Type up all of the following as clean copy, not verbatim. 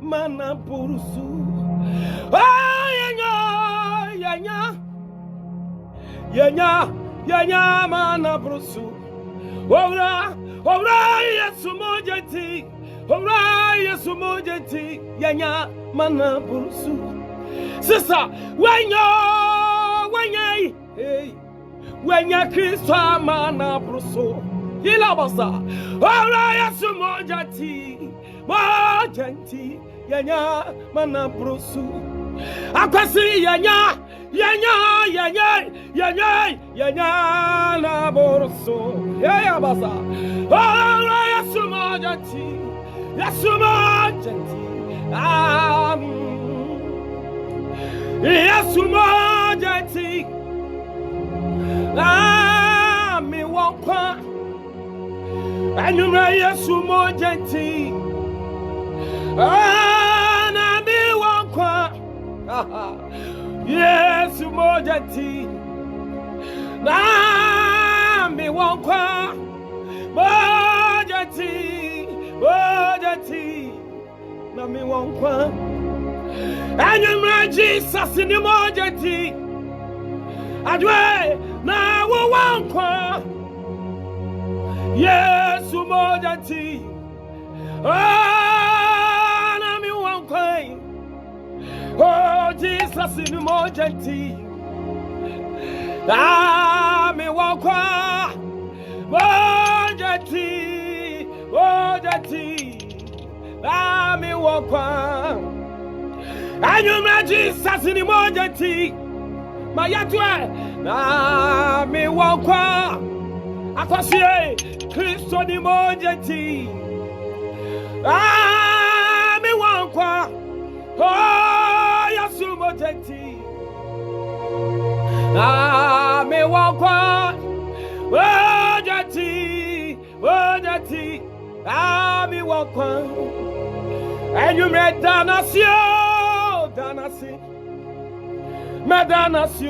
mana purusu. Oh, yanya, mana purusu. Ora, yesu mojeti. Ora, yesu mojeti. Yanya, mana purusu. Sister, hey, wenya Kristo mana purusu. Hilabasa. Ora, yesu mojeti. Mojeti. Yanya, mana purusu. Akwasi yanya na boroso ya basa ora yasumajati yasumajati mi wonpa anuma yasumajati na mi wonpa yes, mojati, na mi wankwa, mojati, na mi wankwa. Anyumra Jesus ni mojati, adwe na wo wankwa. Yes, mojati, na mi wankwa. Oh, Jesus in emergency. Me walk me walk and you met Jesus in emergency. My yatwe. Me walk Akwasi Christo in emergency. Me walk oh, yasumojeti. Me wakwa. Wojati. Me wakwa. And you made danasio. Medanasi.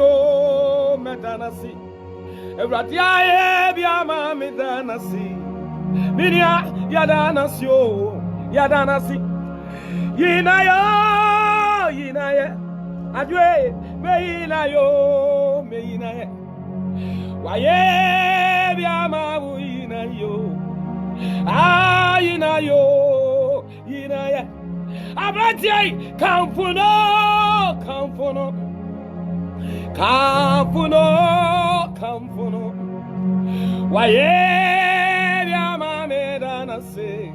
Evratia biama medanasi. Minia yadanasi. Yinaye, adwe, me yinaye. Waye biama yinayo, yinaye. Abrati, kamfuno. Waye biama medanasi.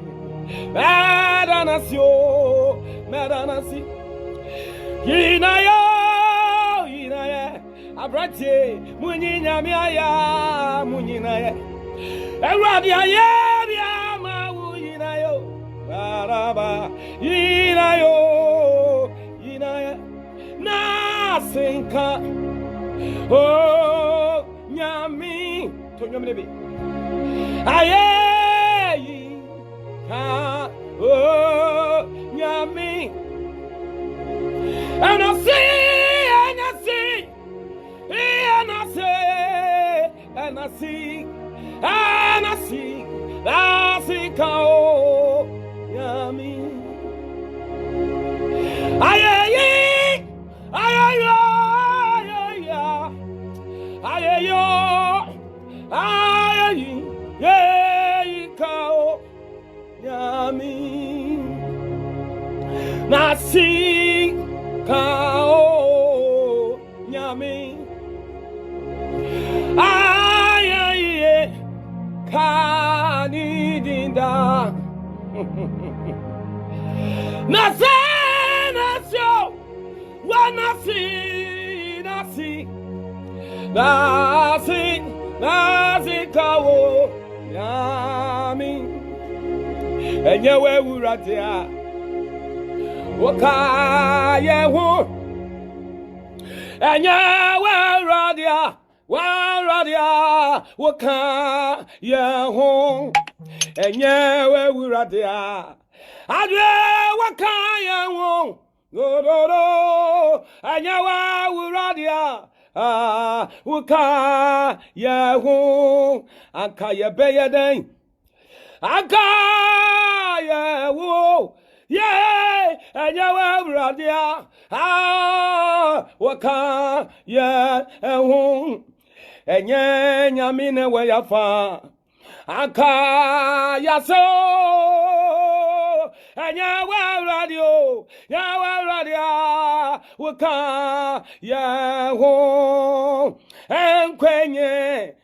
Yinaye, abrati, munyinaye. Eradi aye biama yinayo, baraba, yinaye. Na senka, oh, nyami, to nyamnebi. Aye, oh, nyami. And I see, kao, yami. Kao, yami. Nasi, kao, yami. Kanidinda Nasio Nasi kawo yami Enyewe uratia Wakaye hu Enyewe uratia Waradia waka yehon enyewe wuradia adwe waka yehon godoro enyewe wuradia waka yehon akaye beyeden akaye wo ye enyawa radia waka ya ehun enye nyamine we yafa aka yaso enyawa radio waka ya ehun enkwenye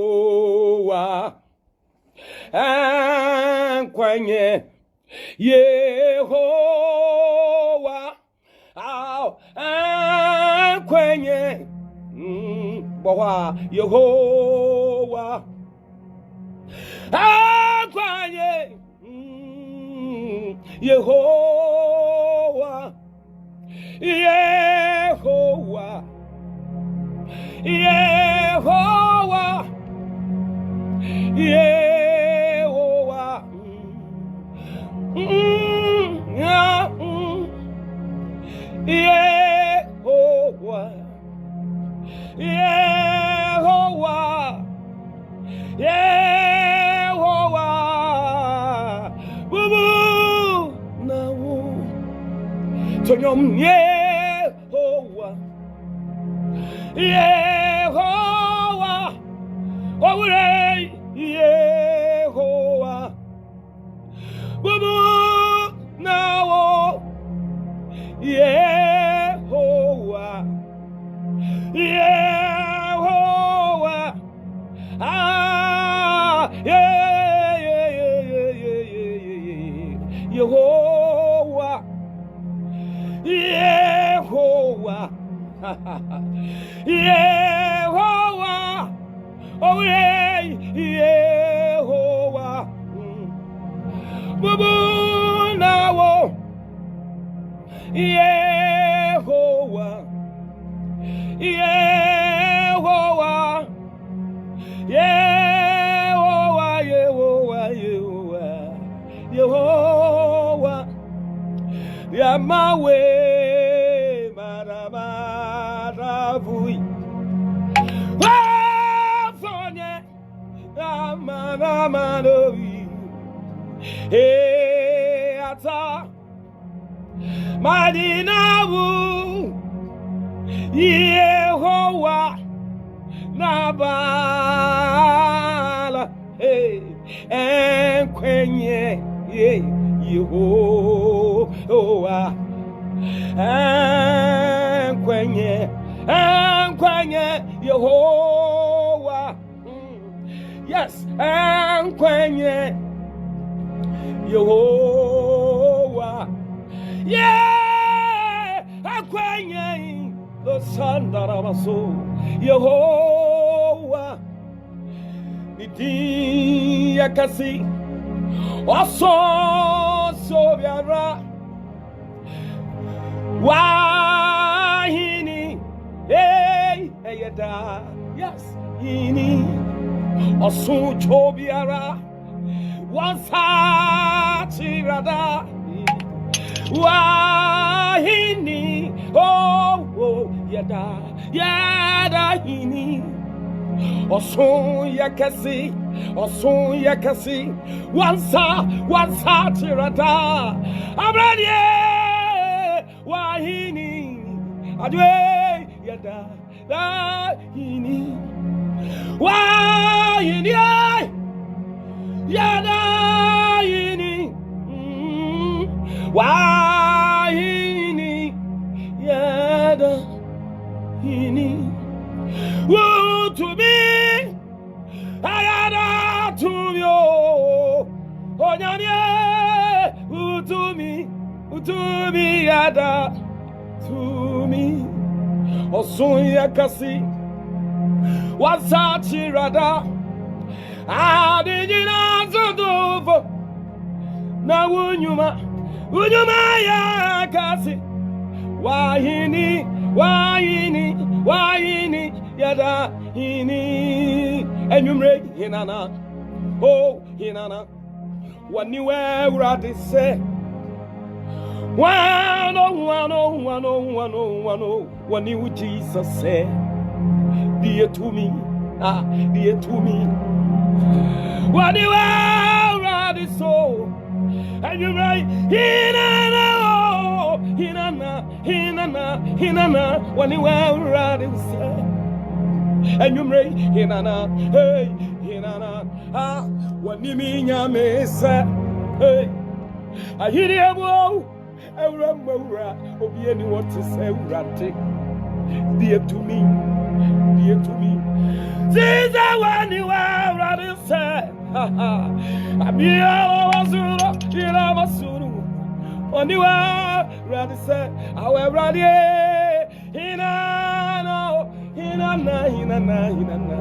Yehowa enkwenye Yehowa enkwenye bowa Yehowa enkwenye Yehowa Yehowa Yehowa Yehowa Yehowa Yehowa Yehowa bubu nawo tonyom Yehowa Yehowa owure Yehowa bubu nawo Yehowa Yehowa Yehowa Yehowa Yehowa oh Yehowa bubu nawo Yehowa Yehowa Yehowa Yehowa Yehowa Yehowa Yamawe maravui wafonye amanamanoi ata madinabu Yehowa nabala enkwenye Yehowa enkwenye Yehowa yes enkwenye Yehowa yeah enkwenye losandarabaso Yehowa nidi yakasi oso sobiara wahini eyeda yes hini oso chobiara wansachirada wahini oh yada hini osun yakasi wansa tirada abradie wahini adwe yada hini wahini yada hini wahini yada hini to me ayada to you onyamye to me yada to me osun yakasi wasachi rada adijina zodovo na wunyuma yakasi wahini yada hini enyumre hinana waniwe urade se wano waniwe Jesus se dear to me waniwe urade so enyumre hinana hinana, when you were ready, and you may, hinana, hey, hinana, ah, when you mean, ya may say, hey, I hear you, whoa, I remember, be anyone to say, ratty, dear to me, dear to me. Since I when you were ready, say, ha ha, I be a soon, you know, a soon. When you are ready, say, I will ready. Hinana, hinana, hinana, hinana.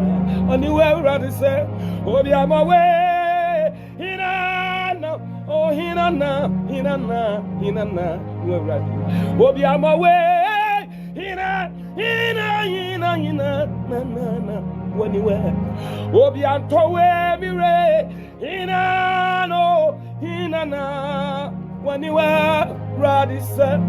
When you are ready, say, oh, be on my way. Hinana, oh, hinana, hinana, hinana. You are ready. Oh, be on my way. Hina, hina, hina, hina, na, na, na. When you are, oh, be on to way, be ready. Hinana, hinana. When you were ready, sir,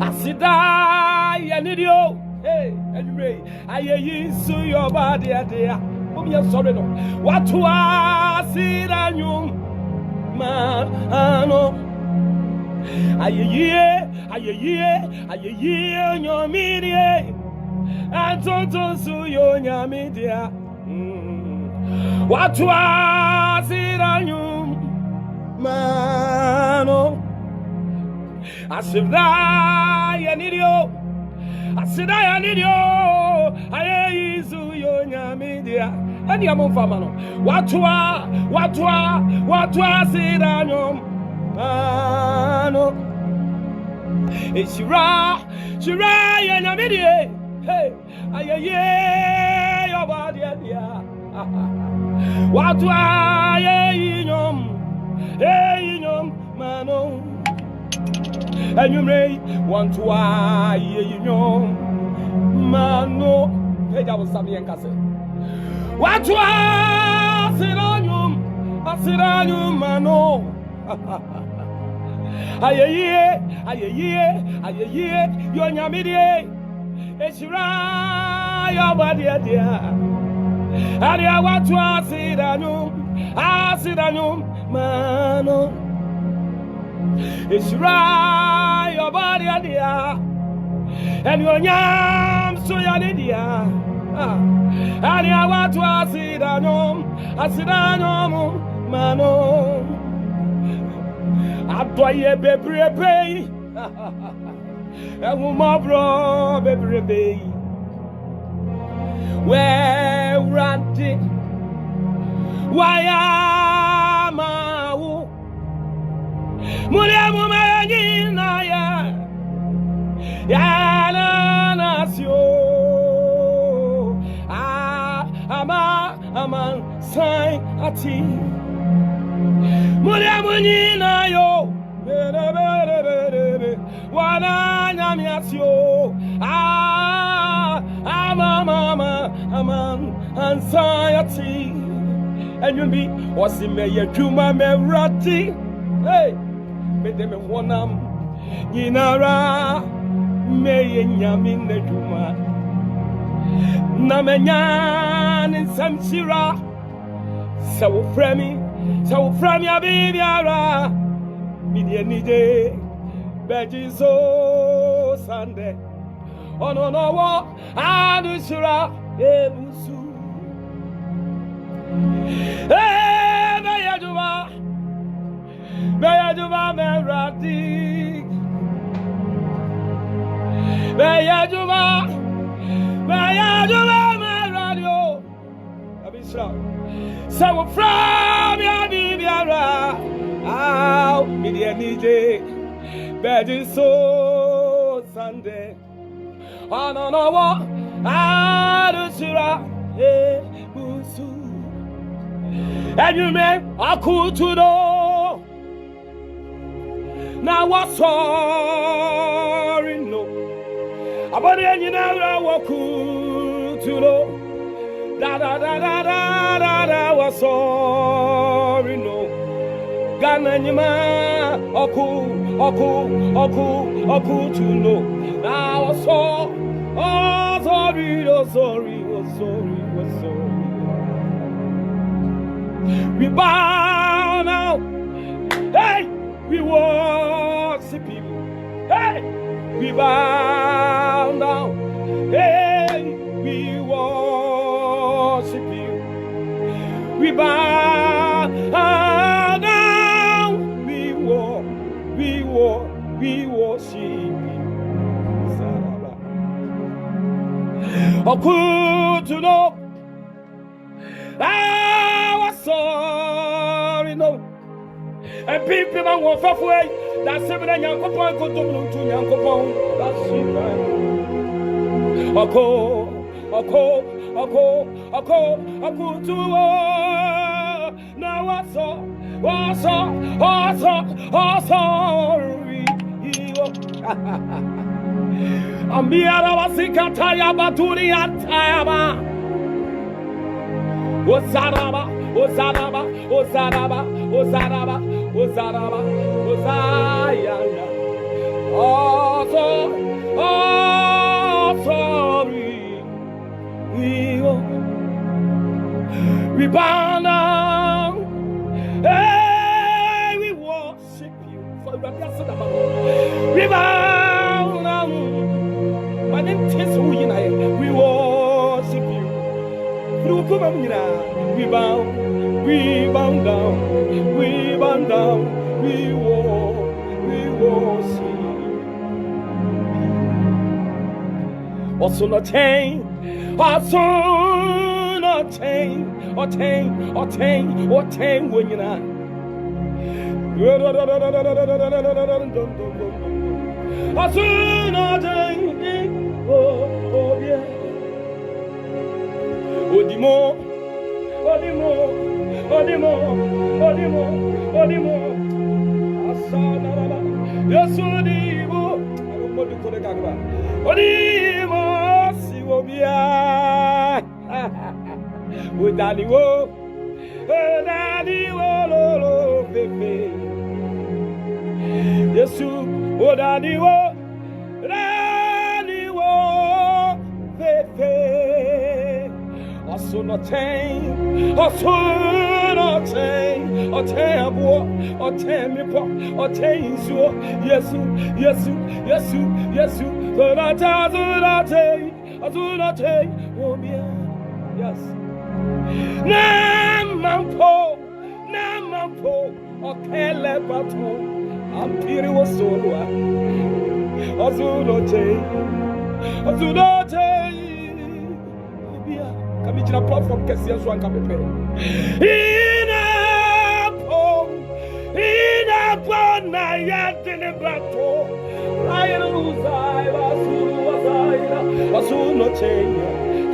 I sit down, I need you. Hey, anyway, I hear you, so your body, dear. Oh, me, sorry, no. What to I see that you, man, no. I hear, your media. I don't so your media. What to I see that you, mano, I said I need you. I said I need you. I is your media. And your mama. What to I said I know, mano. It's Shira, and your media. Hey, I hear your body, dear. What do I know? Hey, mano, and you may want to mano. Hey, that was something I said. What do I sit on you? I sit on you, mano. I hear, you're Yamidi. It's right, your body, dear. And I want to sit on you, mano. It's right, your body, dear. And your yam, so you're dear. And I want to sit on you, mano. I play a baby, and woman, bro, baby. Where ranting? Why am I? Muriamu mayina ya nasio. Ama sign ati. Muriamu nina yo. Wana nyamiasio. Aman anxiety. And you'll be what's in me, you do my merati. Hey, made them one Yinara, may yamin the Juma Namenyan in Samsira. So frame your baby, ara, media day, Betty so Sunday. Oh no, Adusura, Ebusu. Hey, Bayajuma, Merati. Bayajuma, Meradio. Abisha. So from your Bibiara, out, media day, Betty so Sunday. Oh no, Adusura, Ebusu. And you make a cool to know. Now what's sorry no. About the end you never walk cool to know. Da what's sorry no. Gana nyima oku to know. Now what's sorry. We bow now. Hey, we worship Him. Hey, we bow. bow down, we worship you. Oh, good to know. I was sorry, no. And people don't want to way. That's seven and young couple go to young couple. That's it. A go to now I sorry. Ambiara wasikata ya baturi atayaba. Ozaraba, Ozayana. Oh, sorry. We bow down. Hey, we worship you. We bow down. My name is who you know. We worship you. We bow down. We worship. Also not change. Attain when you're not. Oh, yeah. Odimo. Asana. Yes, Odimo. Odimo, Siwobia. Udaniwo, lolo, pepe. Yesu, Udaniwo, pepe. Aso no change, Yesu. Yes. Namampo, okele bato, ampiri wosolwa. Azunote. Kamijina platform kesi yasu ankapepe. Inapo na yatene bato. Ayelo uzai wasunote.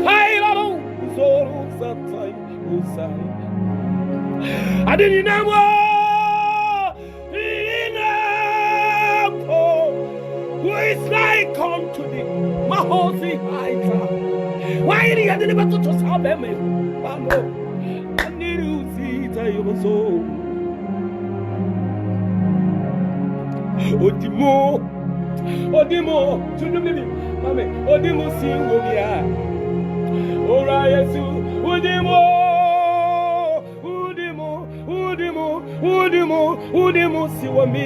Kailo zoro zatai uzai. Adini namo inapo. Who is like unto thee, Mahosi Haika? Why did you never to solve them? I need to see that you so. Odimo, to the living, Mamma, Odimo, sing with ya. Orayasu, Udimo, see what me.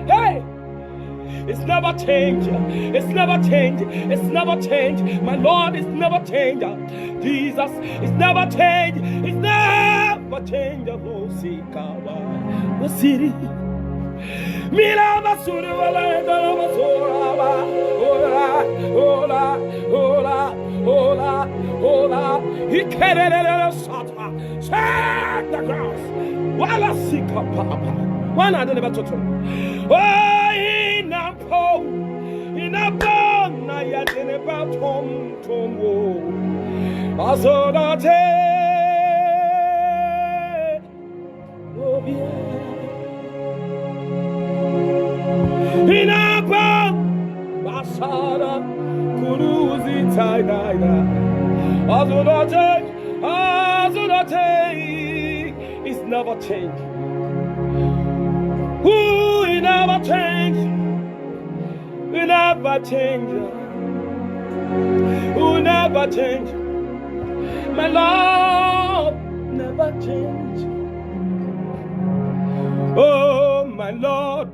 Hey! It's never changed. My Lord is never changed. Jesus is never changed. It's never changed. Oh, Sikawa, the city. Milava Surivala, Hola. He carried a sata. Check the grass. Wala Sika Papa. One I never told him. Oh, na ya dene ba tom wo azorate obia inapa basara kuruzi taida azorate it's never changed. Who never changed. Will never change. My Lord never change. Oh, my Lord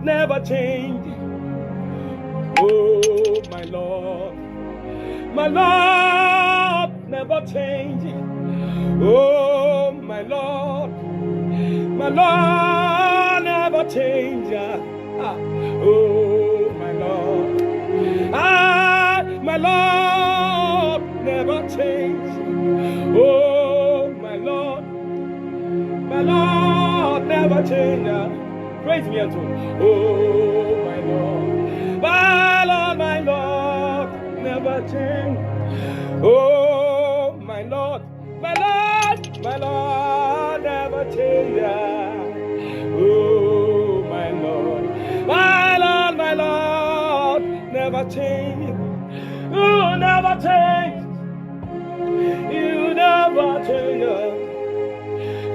never change. Oh, my Lord never changing. Oh, my Lord, never change. Oh, my Lord, my Lord, never change. Oh, my Lord, never change. Praise me unto. Oh, my Lord, never change. Oh, my Lord, never change. Oh, my Lord, never change. Oh, never change. You never change.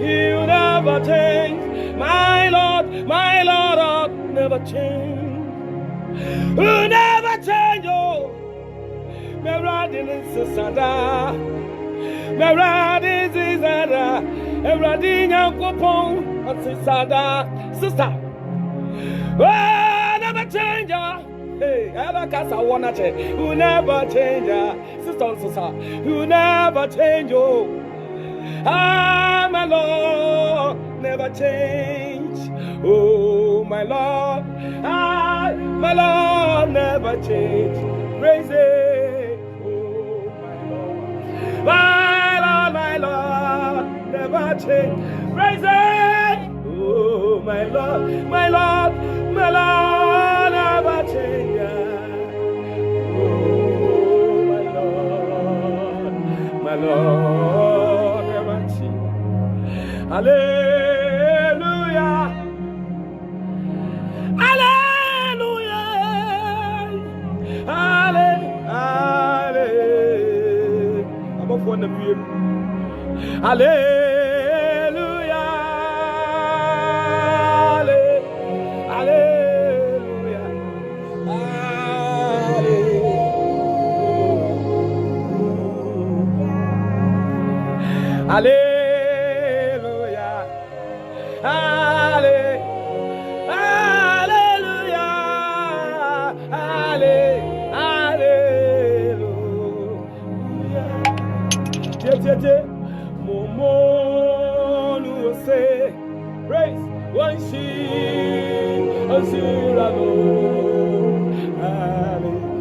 You never change. My Lord, never change. You never change. Oh, me riding in Sisada. Me riding in Sisada. Me riding in Kupong. Sisada. Sister. Oh, never change. Hey, ever cast a one at it. You never change. Sister, you never change. Oh, my Lord, never change. Oh, my Lord, my Lord, never change. Praise it. Oh, my Lord, never change. Praise it. Oh, my Lord, never change. Oh, my Lord, never change. Hallelujah. Hallelujah. Hallelujah. I'm up on the view. Hallelujah. Hallelujah. Hallelujah. Hallelujah. Hallelujah. Hallelujah. Momo say praise one she azirano. Hallelujah.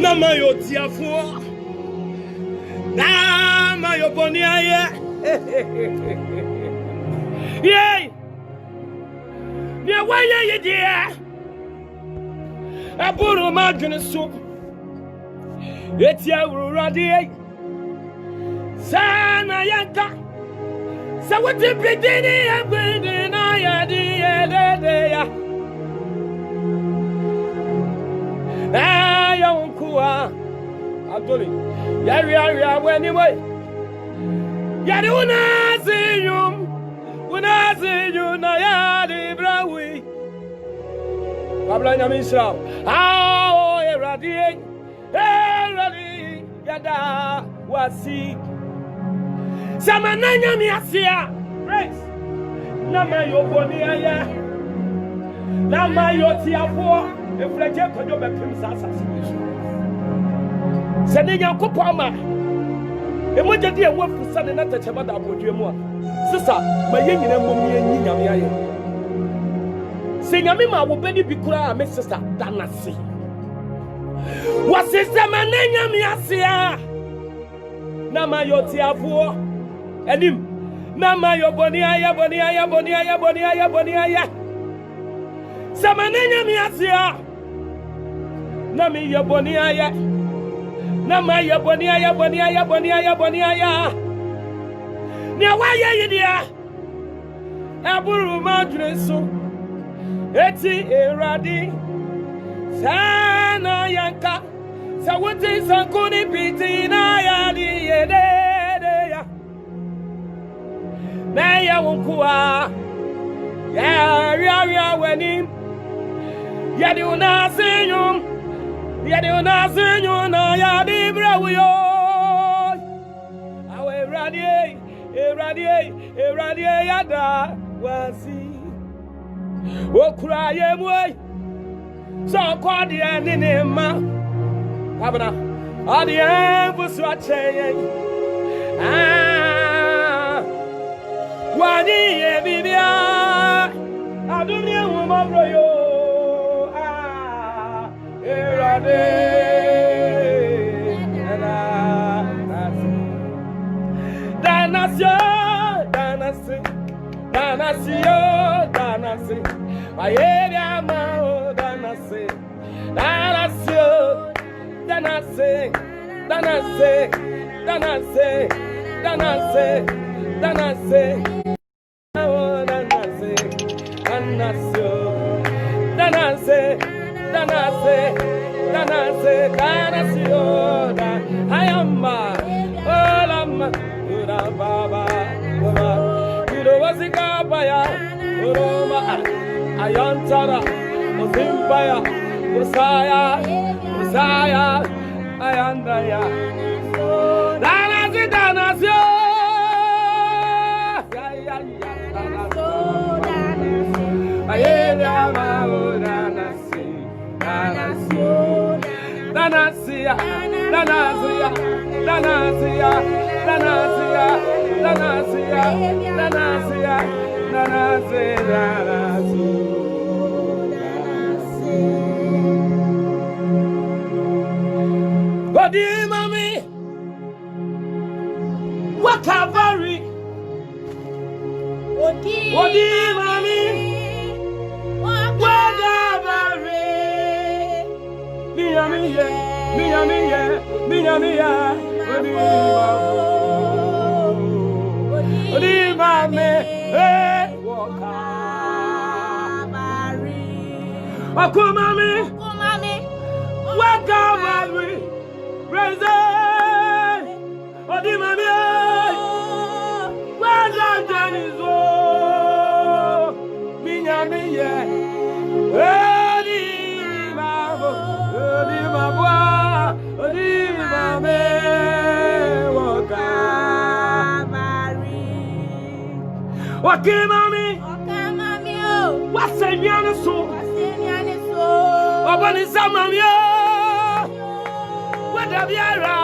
Namayo tiafo. Namayo boniaye. Yay! Yeah, why you dear? I put on my soup. It's your radi. Sana yanka. So what the beginning of the night? Ah, young Kua. I'm doing. Yeah, anyway. Yeah, do not see you. When I see you, Nayadi Brawi. Pablanya Misha. Oh, Eradi. Eradi. Yada. Wasi. Samananya Miasia. Praise. Nama Yobonia. Nama Yotiafo. If I get to your Sasa. Sending your Kupama. Emoja dear work for Sunday not touch about Abodremo. Sister, my young mummy and Yamia. Sing Amima will be Bikura, my sister, Danasi. What sister Mananya Miasia? Nama Yotiafo. And him. Nama Yobonia. Samananya Miasia. Nami Yobonia. Nama Yabonia. Now why are you there? Aburu Madreso. Eti Eradi. Sana Yanka. Sawati Sankuni Pitina Yadi Yedeya. Naya Wunkua. Ya Wenim. Yaduna Senyum. Yaduna Senyuna Yadi Brawio. Awe Eradi Yada Wasi. Okuraye Mwe. So called the Ninema. Abana. Adi Buswache. Ah. Wadi Bibia. Adunia Mumabroyo. Ah. Erade. Danasi, my area, Danasi, Ayantara, Ozimpaya, Messiah, Ayandaya. Danasi. Odi mami, what Calvary? Odi mami, what Calvary? Miami, Odi mami, what Calvary? Okumami, what Calvary? Praise Odi mami, where John is Miami, Odi mami, Wakimami, what's a yanaso? Obanizamami. Dabiara,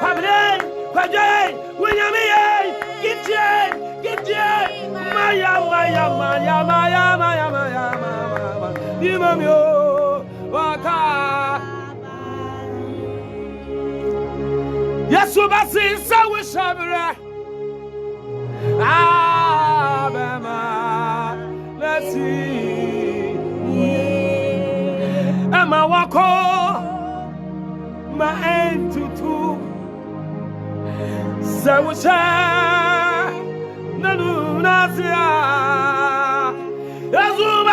Pablen, Pajay, Winyami, Kitchen, Maya, Dimamio, Waka, Subasi sawi shabra. Abema. Let's see. Emma wako. Ma entutu. Sawusha. Nanu nasia. Azuma.